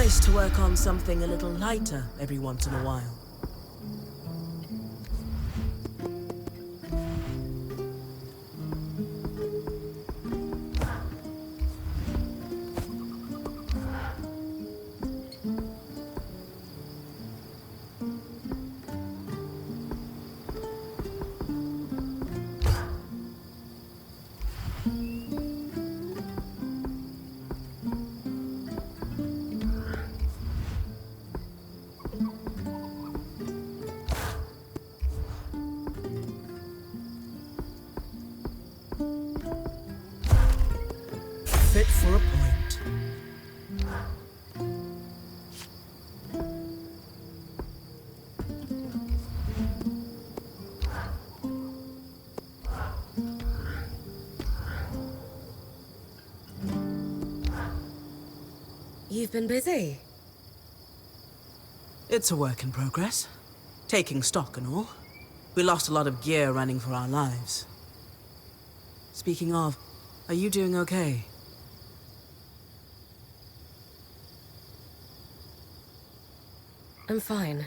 nice to work on something a little lighter every once in a while. Fit for a point. You've been busy. It's a work in progress. Taking stock and all. We lost a lot of gear running for our lives. Speaking of, are you doing okay? I'm fine.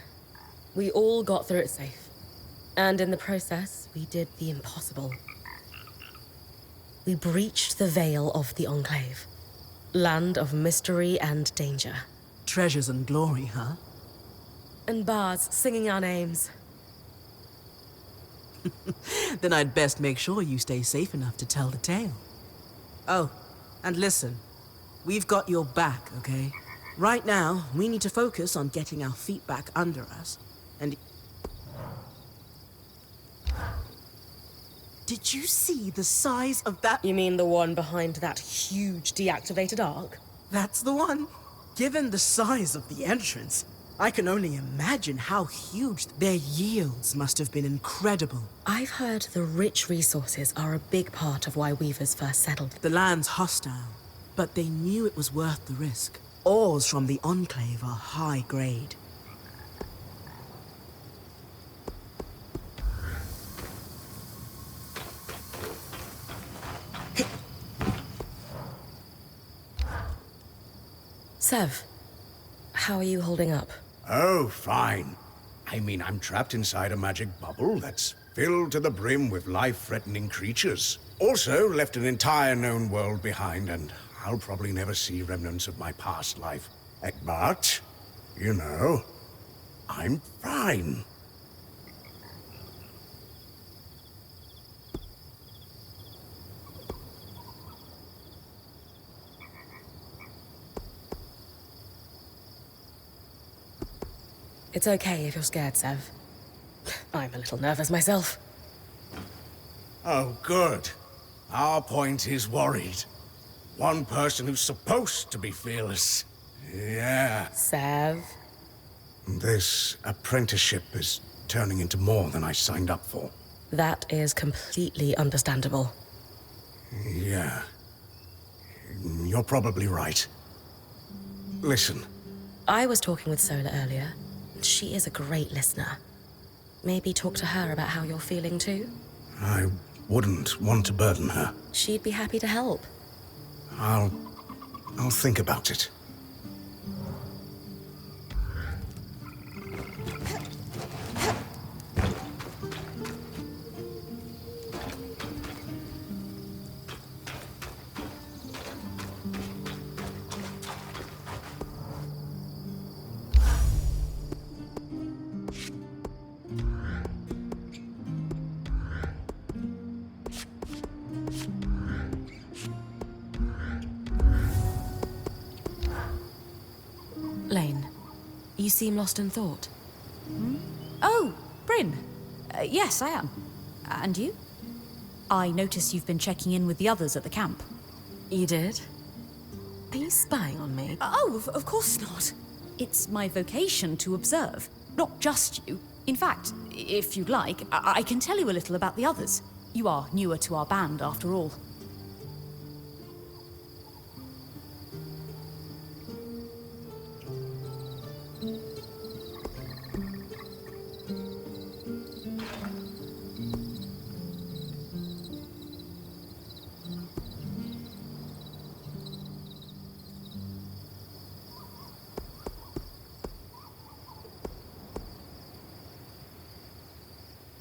We all got through it safe. And in the process, we did the impossible. We breached the veil of the Enclave. Land of mystery and danger. Treasures and glory, huh? And bards singing our names. Then I'd best make sure you stay safe enough to tell the tale. Oh, and listen. We've got your back, okay? Right now, we need to focus on getting our feet back under us, and... Did you see the size of that? You mean the one behind that huge deactivated arc? That's the one. Given the size of the entrance, I can only imagine how huge their yields must have been incredible. I've heard the rich resources are a big part of why Weavers first settled. The land's hostile, but they knew it was worth the risk. Ores from the Enclave are high grade. Sev, how are you holding up? Oh, fine. I mean, I'm trapped inside a magic bubble that's filled to the brim with life-threatening creatures. Also, left an entire known world behind, and I'll probably never see remnants of my past life. But, you know, I'm fine. It's okay if you're scared, Sev. I'm a little nervous myself. Oh, good. Our point is worried. One person who's supposed to be fearless. Yeah. Sev? This apprenticeship is turning into more than I signed up for. That is completely understandable. Yeah. You're probably right. Listen. I was talking with Sola earlier. She is a great listener. Maybe talk to her about how you're feeling too? I wouldn't want to burden her. She'd be happy to help. I'll think about it. Lane, you seem lost in thought. Oh, Bryn. Yes, I am. And you? I notice you've been checking in with the others at the camp. You did? Are you spying on me? Oh, of course not. It's my vocation to observe, not just you. In fact, if you'd like, I can tell you a little about the others. You are newer to our band, after all.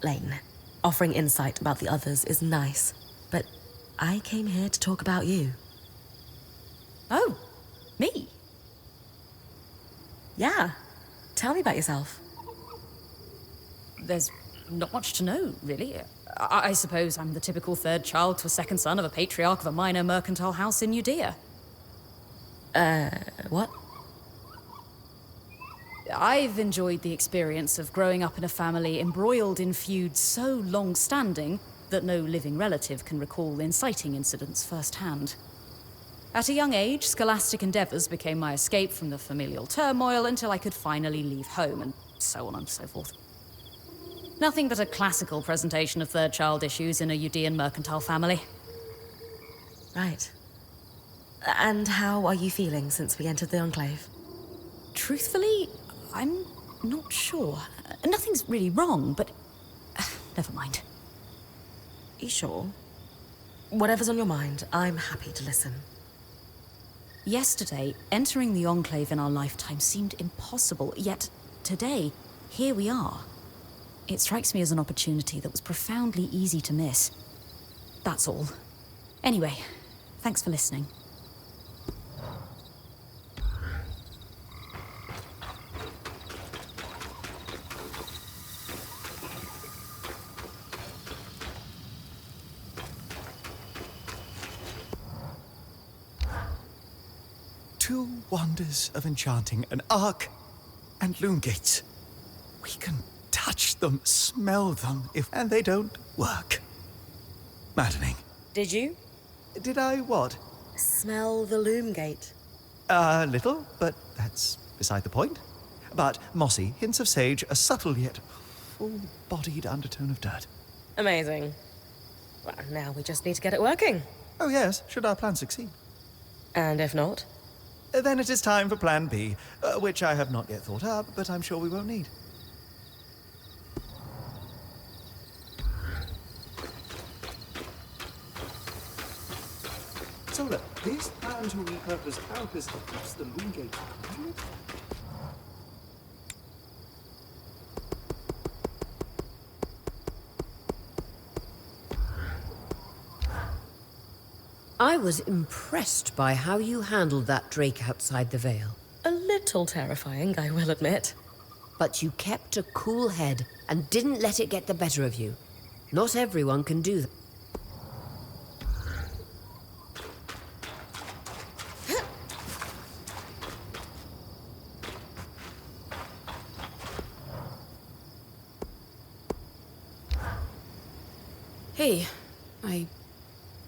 Lane, offering insight about the others is nice, but I came here to talk about you. Oh, me? Yeah. Tell me about yourself. There's not much to know, really. I suppose I'm the typical third child to a second son of a patriarch of a minor mercantile house in Judea. What? I've enjoyed the experience of growing up in a family embroiled in feuds so long-standing that no living relative can recall inciting incidents firsthand. At a young age, scholastic endeavors became my escape from the familial turmoil until I could finally leave home, and so on and so forth. Nothing but a classical presentation of third child issues in a Judean mercantile family. Right. And how are you feeling since we entered the Enclave? Truthfully, I'm not sure. Nothing's really wrong, but never mind. You sure? Whatever's on your mind, I'm happy to listen. Yesterday, entering the Enclave in our lifetime seemed impossible, yet today, here we are. It strikes me as an opportunity that was profoundly easy to miss. That's all. Anyway, thanks for listening. Two wonders of enchanting, an arc and loom gates. We can touch them, smell them, and they don't work. Maddening. Did you? Did I what? Smell the loom gate. A little, but that's beside the point. But mossy, hints of sage, a subtle yet full-bodied undertone of dirt. Amazing. Well, now we just need to get it working. Oh yes, should our plan succeed. And if not? Then it is time for Plan B, which I have not yet thought up, but I'm sure we won't need. So look, this plan to repurpose carapace across the loom gate. I was impressed by how you handled that drake outside the Vale. A little terrifying, I will admit. But you kept a cool head and didn't let it get the better of you. Not everyone can do that. Hey, I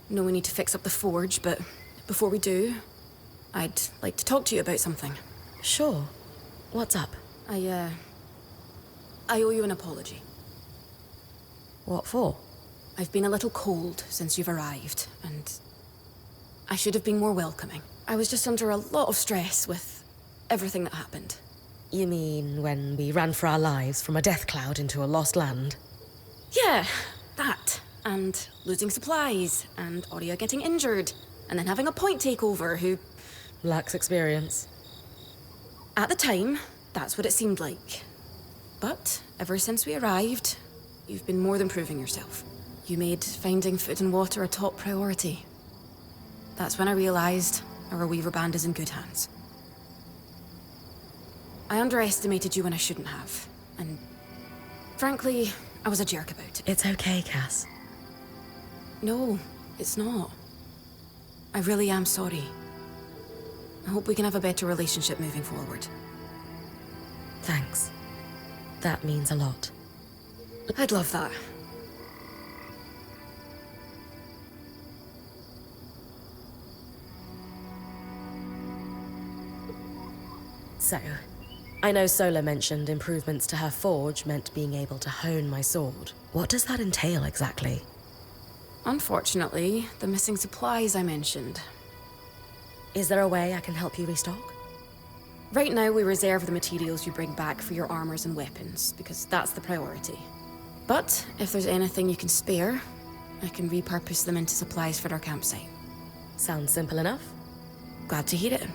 know we need to fix up the forge, but before we do, I'd like to talk to you about something. Sure. What's up? I owe you an apology. What for? I've been a little cold since you've arrived, and I should have been more welcoming. I was just under a lot of stress with everything that happened. You mean when we ran for our lives from a death cloud into a lost land? Yeah, that. And losing supplies, and Aurea getting injured, and then having a point takeover who... Lacks experience. At the time, that's what it seemed like. But ever since we arrived, you've been more than proving yourself. You made finding food and water a top priority. That's when I realized our Weaver Band is in good hands. I underestimated you when I shouldn't have, and frankly, I was a jerk about it. It's okay, Cass. No, it's not. I really am sorry. I hope we can have a better relationship moving forward. Thanks. That means a lot. I'd love that. So, I know Sola mentioned improvements to her forge meant being able to hone my sword. What does that entail exactly? Unfortunately, the missing supplies I mentioned. Is there a way I can help you restock? Right now, we reserve the materials you bring back for your armors and weapons, because that's the priority. But if there's anything you can spare, I can repurpose them into supplies for our campsite. Sounds simple enough. Glad to hear it.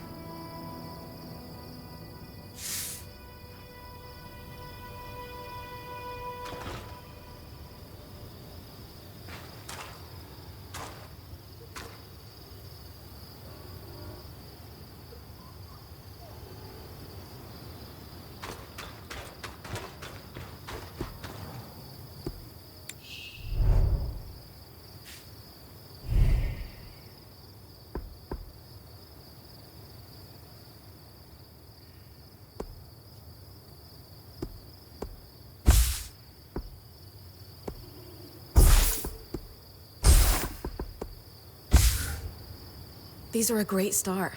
These are a great start.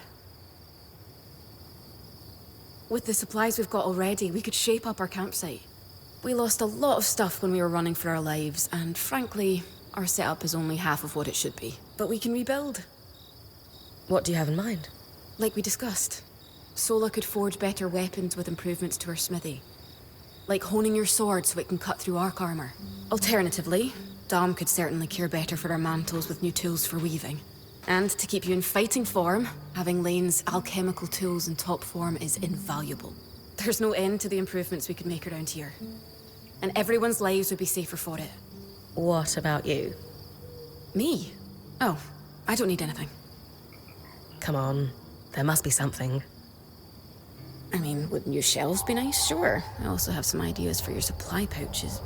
With the supplies we've got already, we could shape up our campsite. We lost a lot of stuff when we were running for our lives, and frankly, our setup is only half of what it should be. But we can rebuild. What do you have in mind? Like we discussed, Sola could forge better weapons with improvements to her smithy. Like honing your sword so it can cut through arc armor. Alternatively, Dom could certainly care better for our mantles with new tools for weaving. And to keep you in fighting form, having Lane's alchemical tools in top form is invaluable. There's no end to the improvements we could make around here. And everyone's lives would be safer for it. What about you? Me? Oh, I don't need anything. Come on, there must be something. I mean, would new shelves be nice? Sure. I also have some ideas for your supply pouches.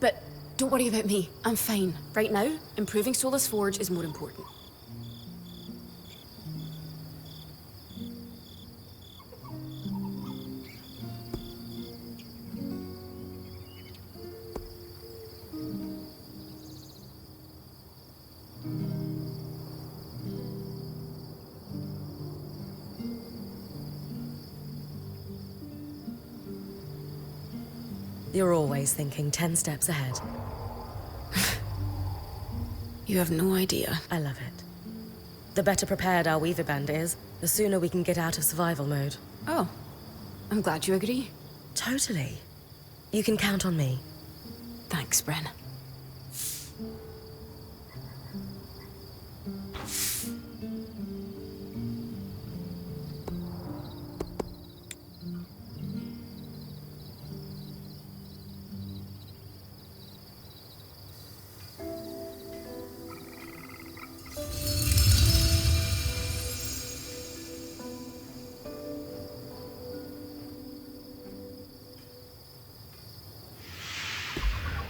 But don't worry about me. I'm fine. Right now, improving Sola's forge is more important. You're always thinking 10 steps ahead. You have no idea. I love it. The better prepared our Weaver Band is, the sooner we can get out of survival mode. Oh, I'm glad you agree. Totally. You can count on me. Thanks, Bren.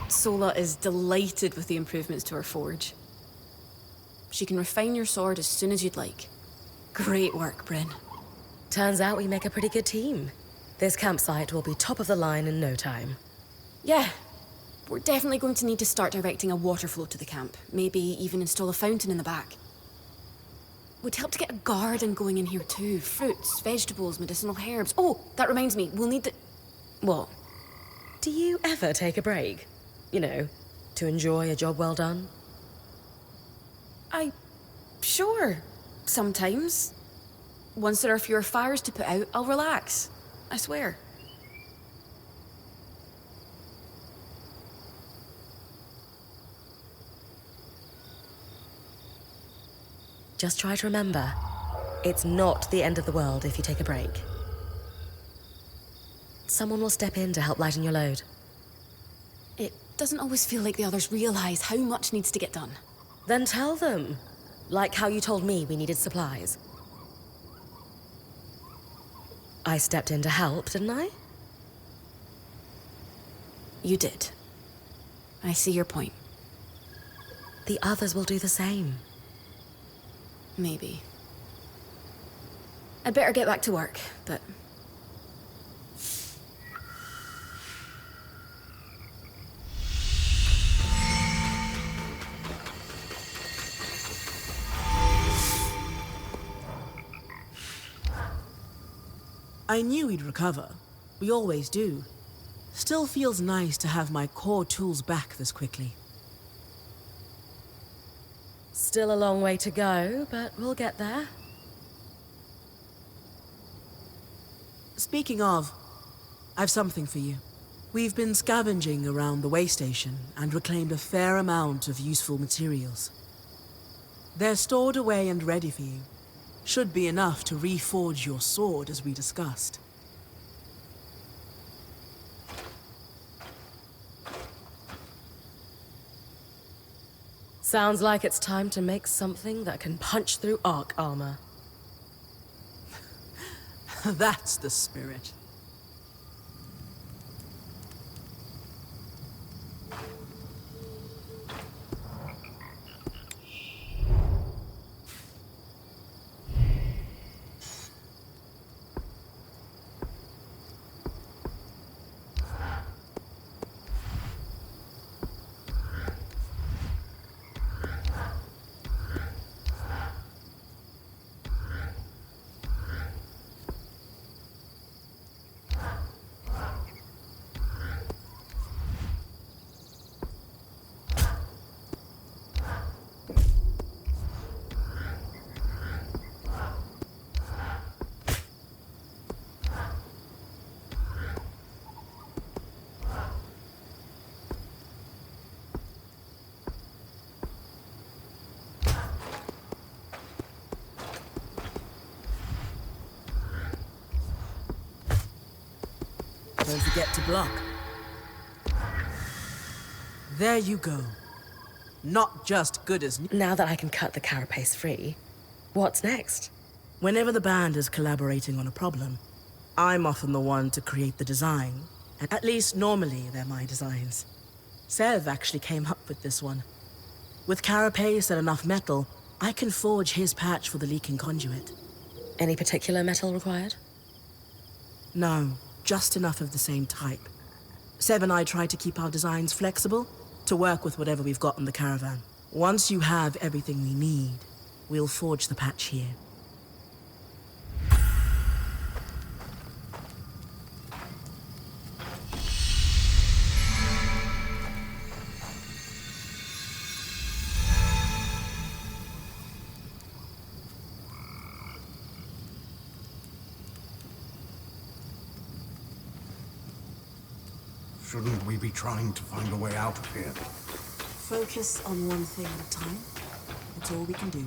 Sola is delighted with the improvements to her forge. She can refine your sword as soon as you'd like. Great work, Bryn. Turns out we make a pretty good team. This campsite will be top of the line in no time. Yeah. We're definitely going to need to start directing a water flow to the camp. Maybe even install a fountain in the back. Would help to get a garden going in here too. Fruits, vegetables, medicinal herbs. Oh, that reminds me, we'll need the... What? Do you ever take a break? You know, to enjoy a job well done? Sure. Sometimes. Once there are fewer fires to put out, I'll relax. I swear. Just try to remember, it's not the end of the world if you take a break. Someone will step in to help lighten your load. It doesn't always feel like the others realize how much needs to get done. Then tell them. Like how you told me we needed supplies. I stepped in to help, didn't I? You did. I see your point. The others will do the same. Maybe. I'd better get back to work, but... I knew we'd recover. We always do. Still feels nice to have my core tools back this quickly. Still a long way to go, but we'll get there. Speaking of, I've something for you. We've been scavenging around the way station and reclaimed a fair amount of useful materials. They're stored away and ready for you. Should be enough to reforge your sword as we discussed. Sounds like it's time to make something that can punch through arc armor. That's the spirit. get to block. There you go. Not just good as new. Now that I can cut the carapace free, what's next? Whenever the band is collaborating on a problem, I'm often the one to create the design. And at least normally they're my designs. Sev actually came up with this one. With carapace and enough metal, I can forge his patch for the leaking conduit. Any particular metal required? No, just enough of the same type. Sev and I try to keep our designs flexible to work with whatever we've got in the caravan. Once you have everything we need, we'll forge the patch here. Shouldn't we be trying to find a way out of here? Focus on one thing at a time. That's all we can do.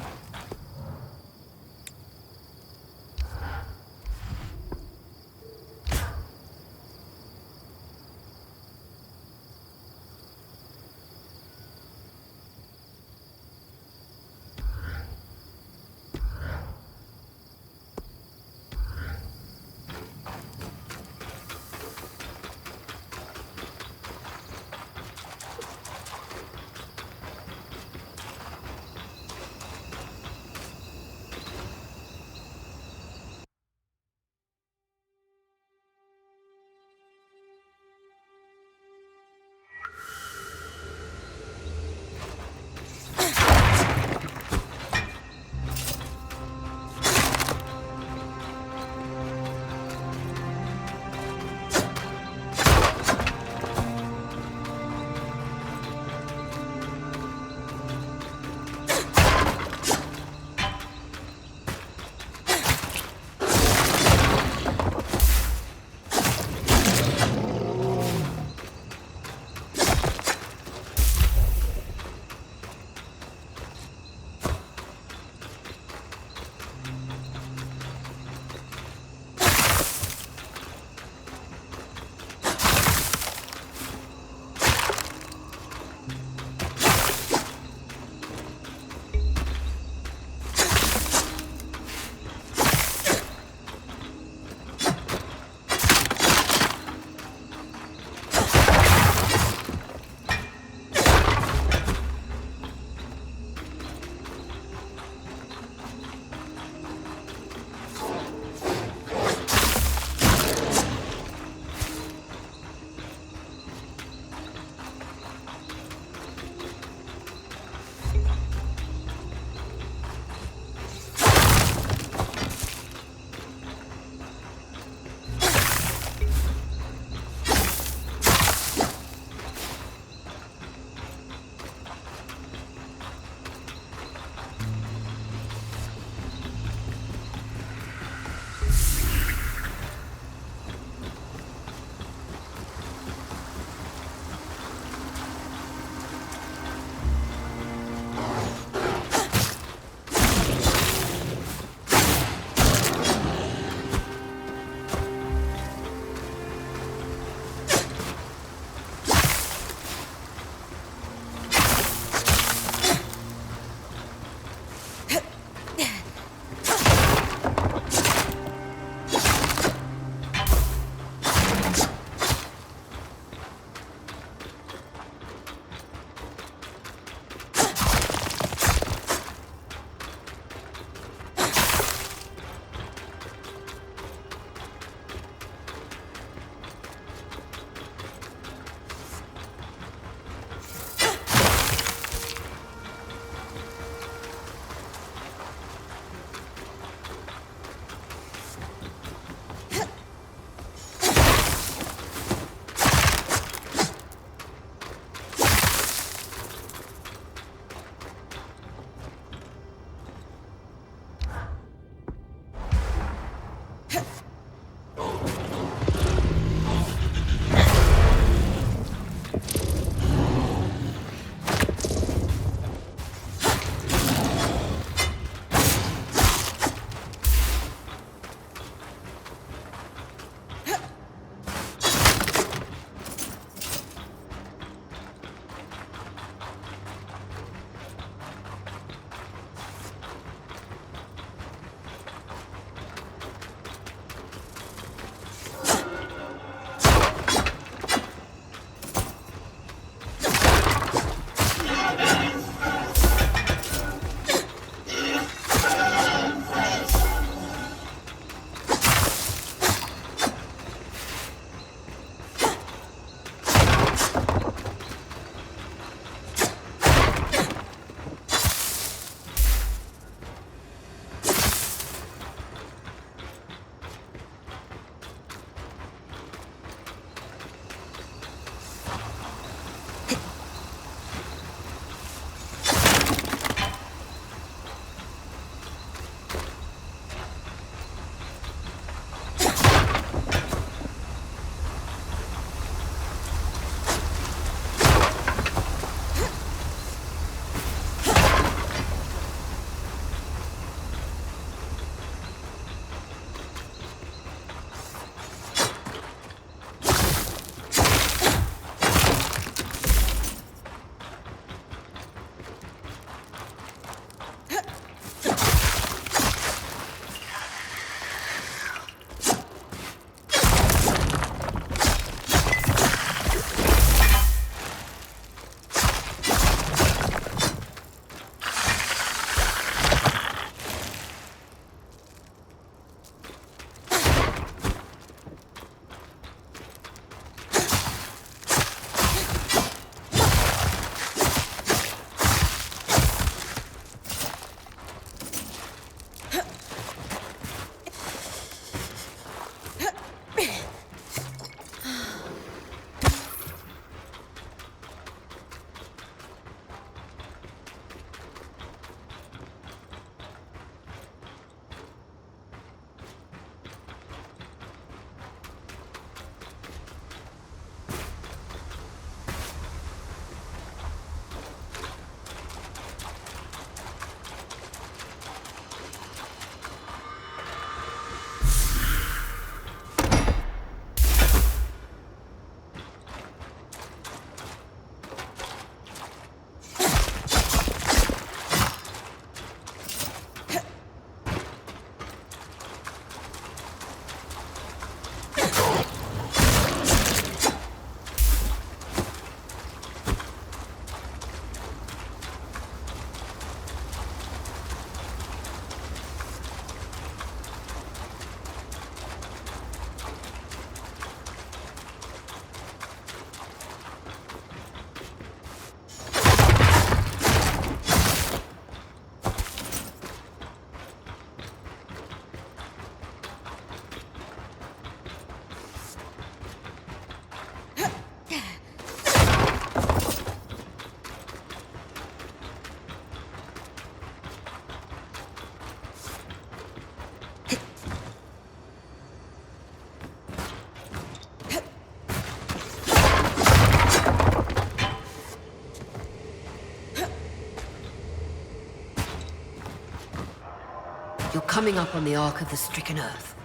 You're coming up on the Ark of the Stricken Earth.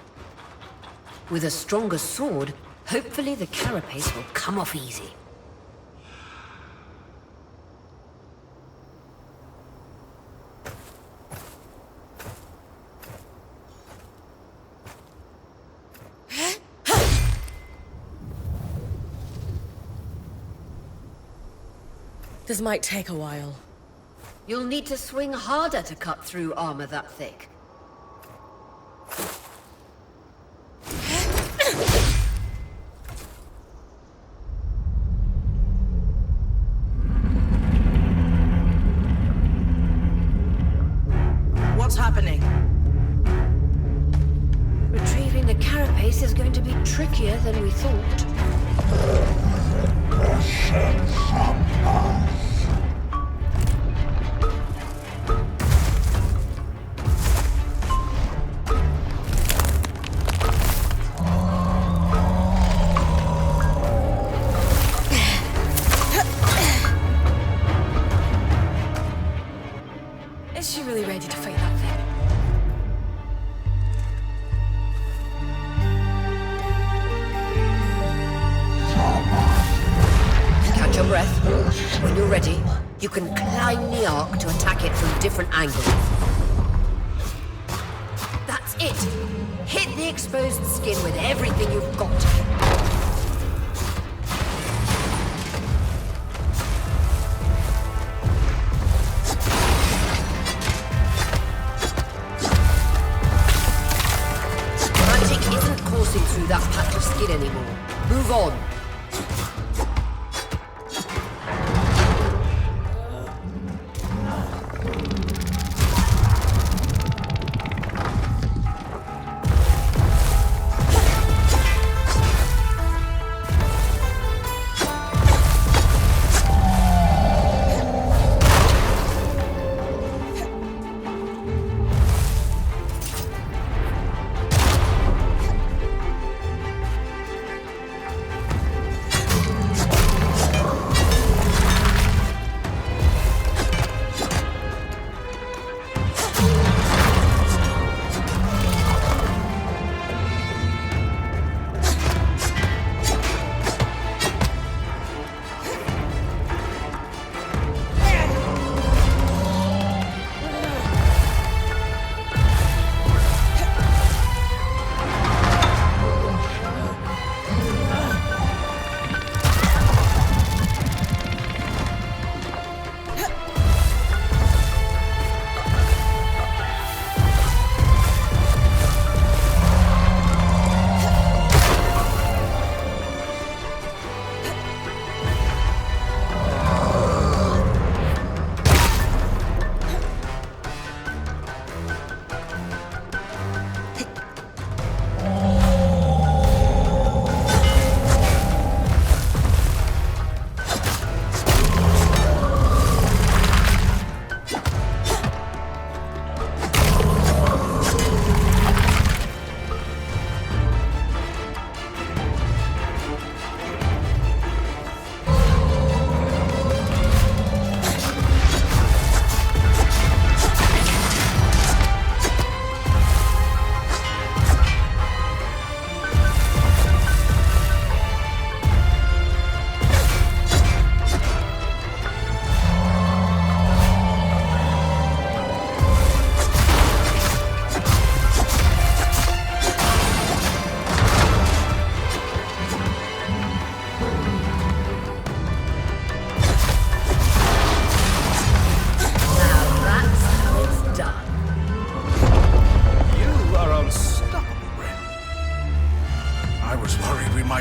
With a stronger sword, hopefully the carapace will come off easy. This might take a while. You'll need to swing harder to cut through armor that thick. What's happening? Retrieving the carapace is going to be trickier than we thought. Is she really ready to fight that thing? Catch your breath. When you're ready, you can climb the Ark to attack it from different angles. That's it! Hit the exposed skin with everything you've got. Magic isn't coursing through that patch of skin anymore. Move on.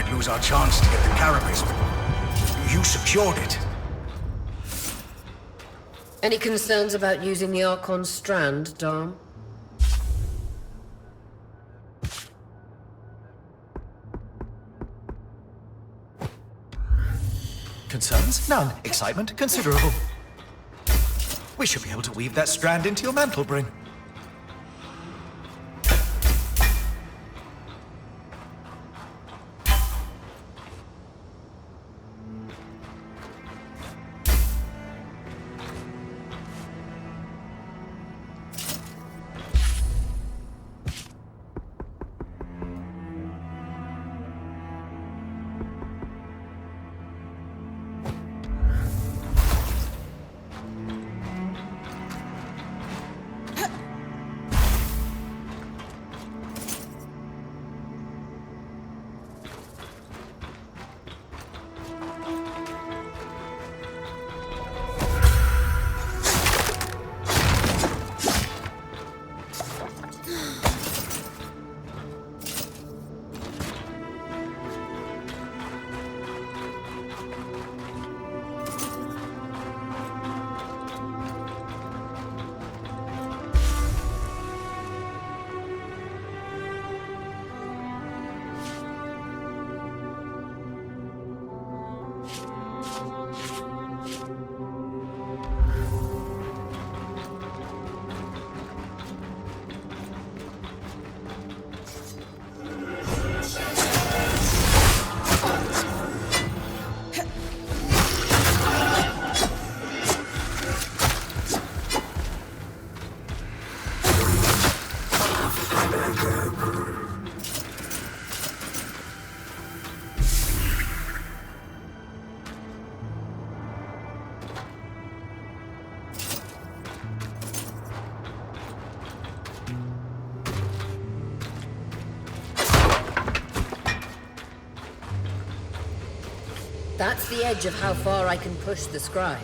Lose our chance to get the carapace, but you secured it. Any concerns about using the Ark on Strand, Dom? Concerns? None. Excitement? Considerable. We should be able to weave that strand into your mantle bring. That's the edge of how far I can push the scry.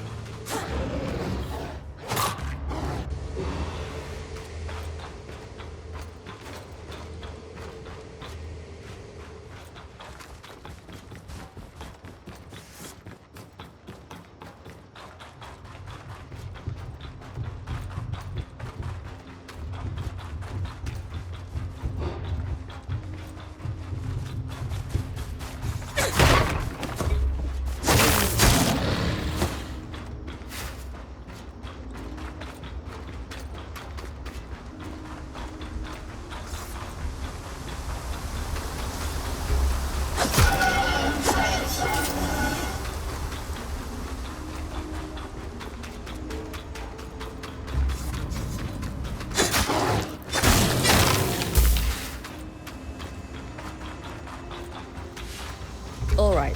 All right.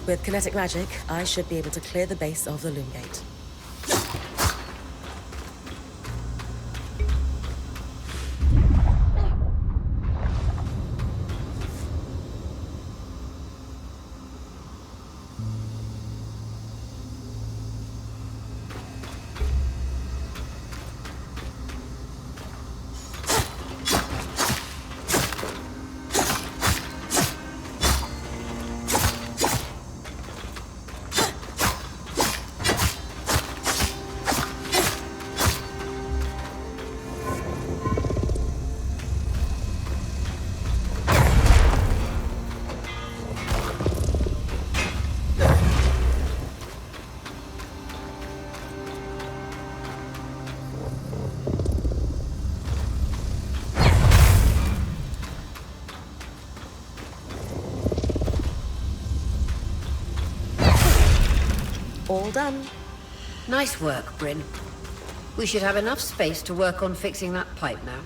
With kinetic magic, I should be able to clear the base of the Loom Gate. All done. Nice work, Bryn. We should have enough space to work on fixing that pipe now.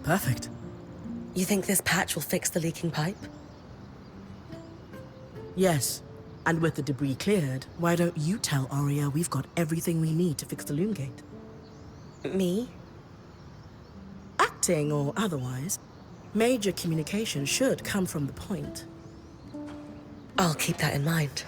Perfect. You think this patch will fix the leaking pipe? Yes. And with the debris cleared, why don't you tell Aria we've got everything we need to fix the loom gate? Me? Acting or otherwise, major communication should come from the point. I'll keep that in mind.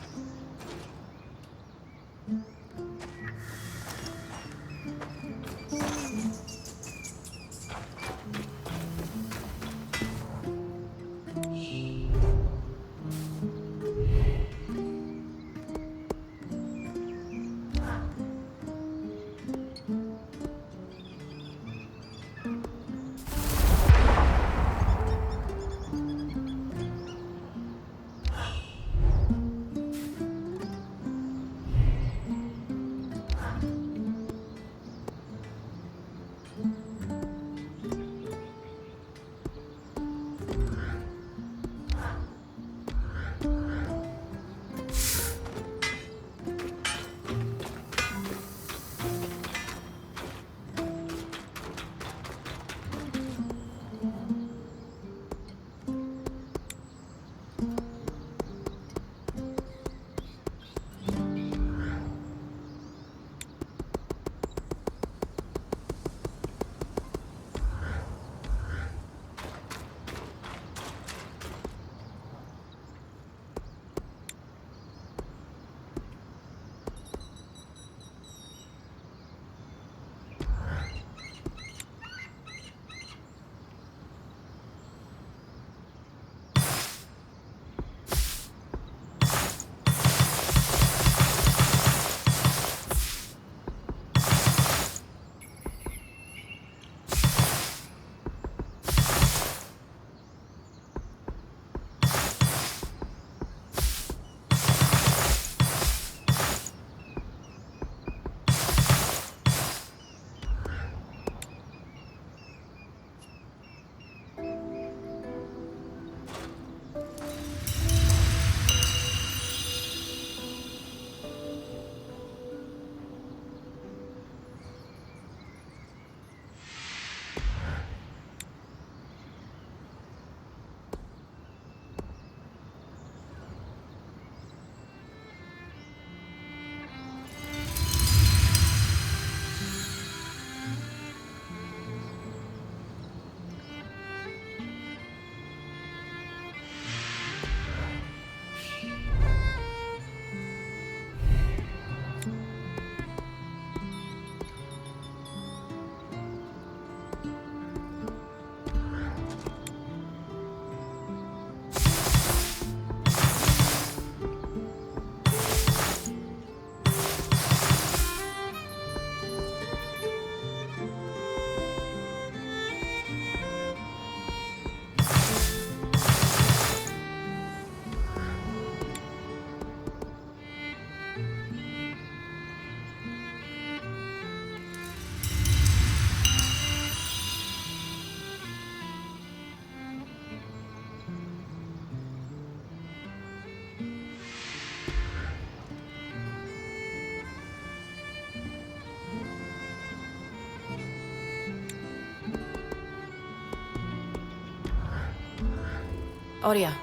Aria,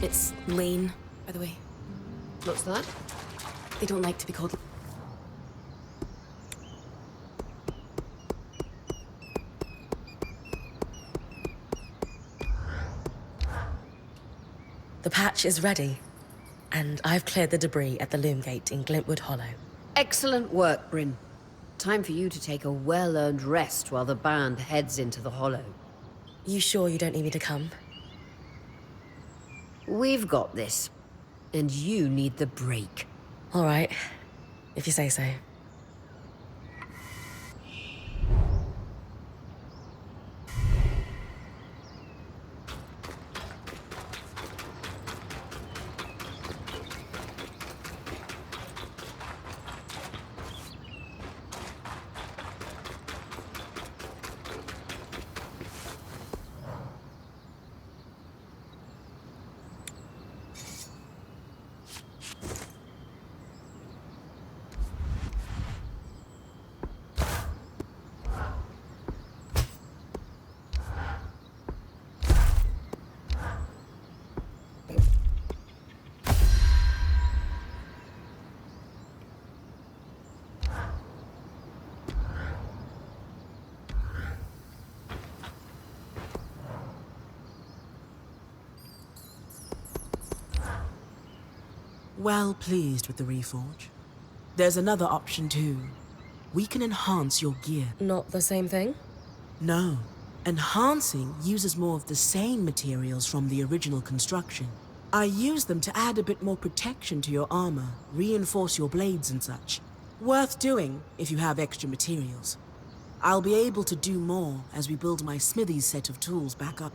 it's Lane, by the way. What's that? They don't like to be called... The patch is ready, and I've cleared the debris at the loom gate in Glintwood Hollow. Excellent work, Bryn. Time for you to take a well-earned rest while the band heads into the Hollow. You sure you don't need me to come? We've got this. And you need the break. All right, if you say so. well pleased with the reforge. There's another option too. We can enhance your gear. Not the same thing? No. Enhancing uses more of the same materials from the original construction. I use them to add a bit more protection to your armor, reinforce your blades and such. Worth doing if you have extra materials. I'll be able to do more as we build my smithy's set of tools back up.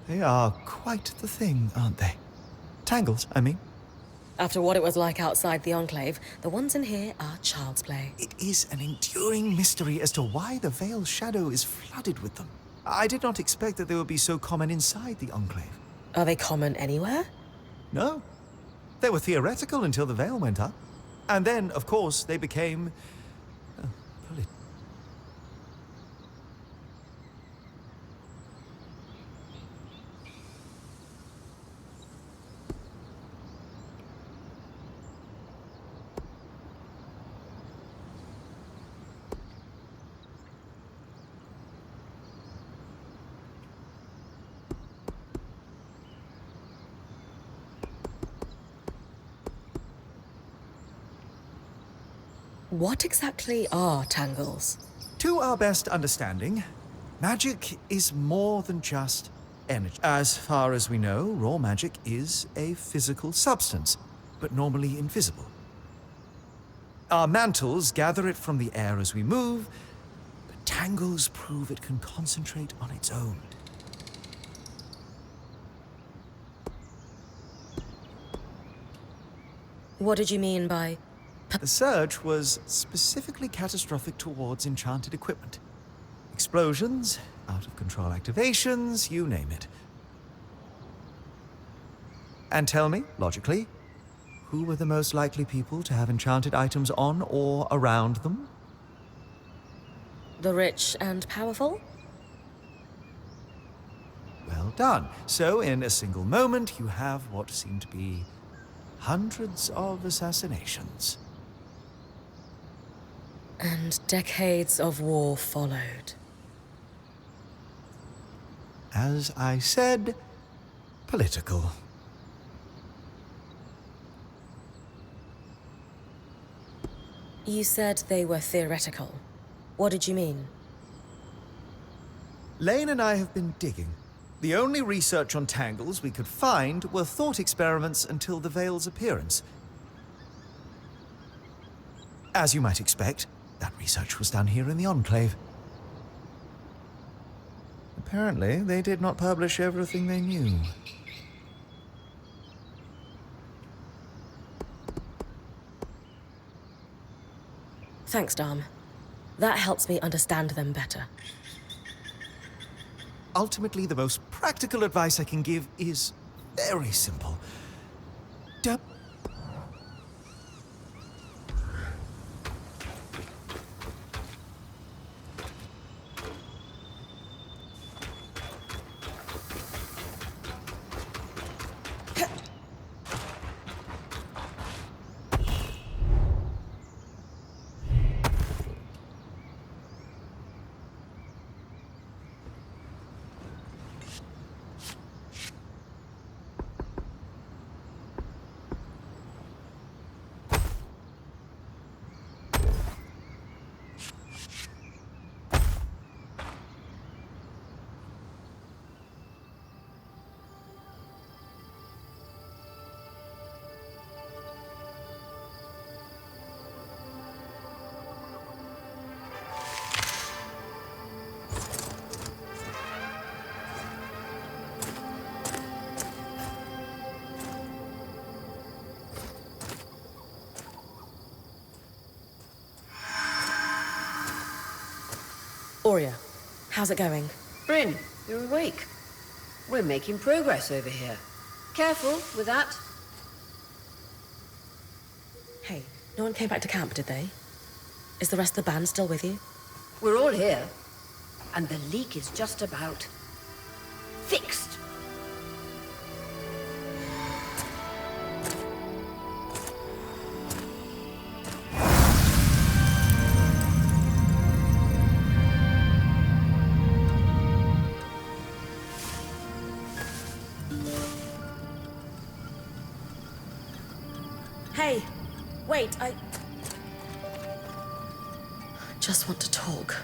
They are quite the thing, aren't they? Tangles, I mean. After what it was like outside the Enclave, the ones in here are child's play. It is an enduring mystery as to why the Veil's shadow is flooded with them. I did not expect that they would be so common inside the Enclave. Are they common anywhere? No. They were theoretical until the Veil went up. And then, of course, they became... political. What exactly are tangles? To our best understanding, magic is more than just energy. As far as we know, raw magic is a physical substance, but normally invisible. Our mantles gather it from the air as we move, but tangles prove it can concentrate on its own. What did you mean by... The surge was specifically catastrophic towards enchanted equipment. Explosions, out-of-control activations, you name it. And tell me, logically, who were the most likely people to have enchanted items on or around them? The rich and powerful? Well done. So, in a single moment, you have what seem to be hundreds of assassinations. And decades of war followed. As I said, political. You said they were theoretical. What did you mean? Lane and I have been digging. The only research on tangles we could find were thought experiments until the Veil's appearance. As you might expect, that research was done here in the Enclave. Apparently, they did not publish everything they knew. Thanks, Dom. That helps me understand them better. Ultimately, the most practical advice I can give is very simple. Don't... Aurea, How's it going? Bryn, you're awake. We're making progress over here. Careful with that. Hey, no one came back to camp, did they? Is the rest of the band still with you? We're all here. And the leak is just about fixed. Hey, wait, I just want to talk.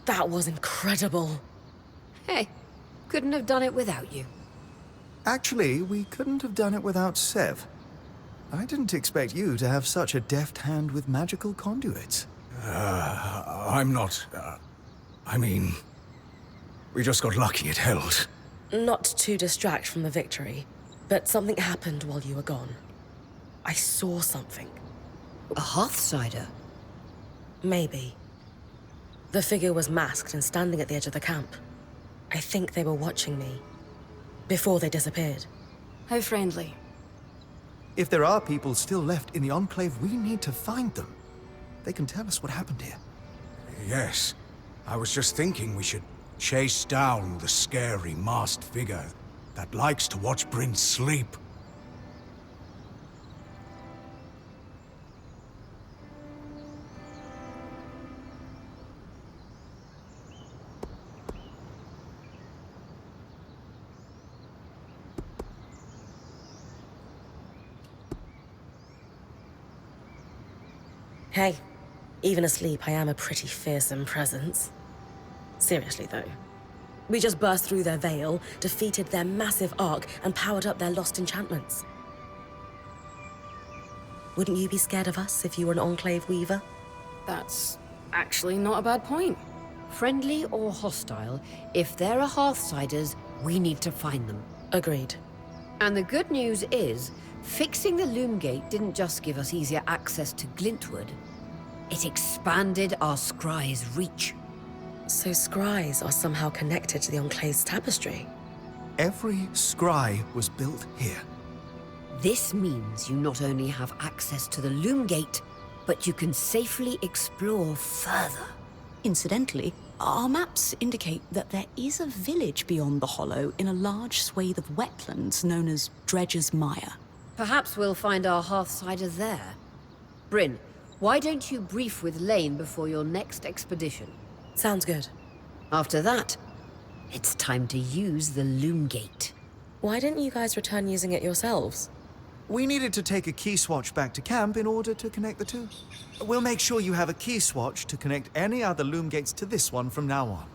That was incredible. Hey, couldn't have done it without you. Actually, we couldn't have done it without Sev. I didn't expect you to have such a deft hand with magical conduits. I'm not... I mean... We just got lucky it held. Not to distract from the victory, but something happened while you were gone. I saw something. A Hearthsider? Maybe. The figure was masked and standing at the edge of the camp. I think they were watching me. Before they disappeared. How friendly. If there are people still left in the Enclave, we need to find them. They can tell us what happened here. Yes. I was just thinking we should chase down the scary masked figure that likes to watch Bryn sleep. Hey, even asleep, I am a pretty fearsome presence. Seriously, though. We just burst through their veil, defeated their massive arc, and powered up their lost enchantments. Wouldn't you be scared of us if you were an Enclave Weaver? That's actually not a bad point. Friendly or hostile, if there are Hearthsiders, we need to find them. Agreed. And the good news is, fixing the Loom Gate didn't just give us easier access to Glintwood, it expanded our scry's reach. So scries are somehow connected to the Enclave's tapestry? Every scry was built here. This means you not only have access to the Loom Gate, but you can safely explore further. Incidentally, our maps indicate that there is a village beyond the Hollow in a large swathe of wetlands known as Dredger's Mire. Perhaps we'll find our Hearthsider there. Bryn, why don't you brief with Lane before your next expedition? Sounds good. After that, it's time to use the Loom Gate. Why didn't you guys return using it yourselves? We needed to take a key swatch back to camp in order to connect the two. We'll make sure you have a key swatch to connect any other loom gates to this one from now on.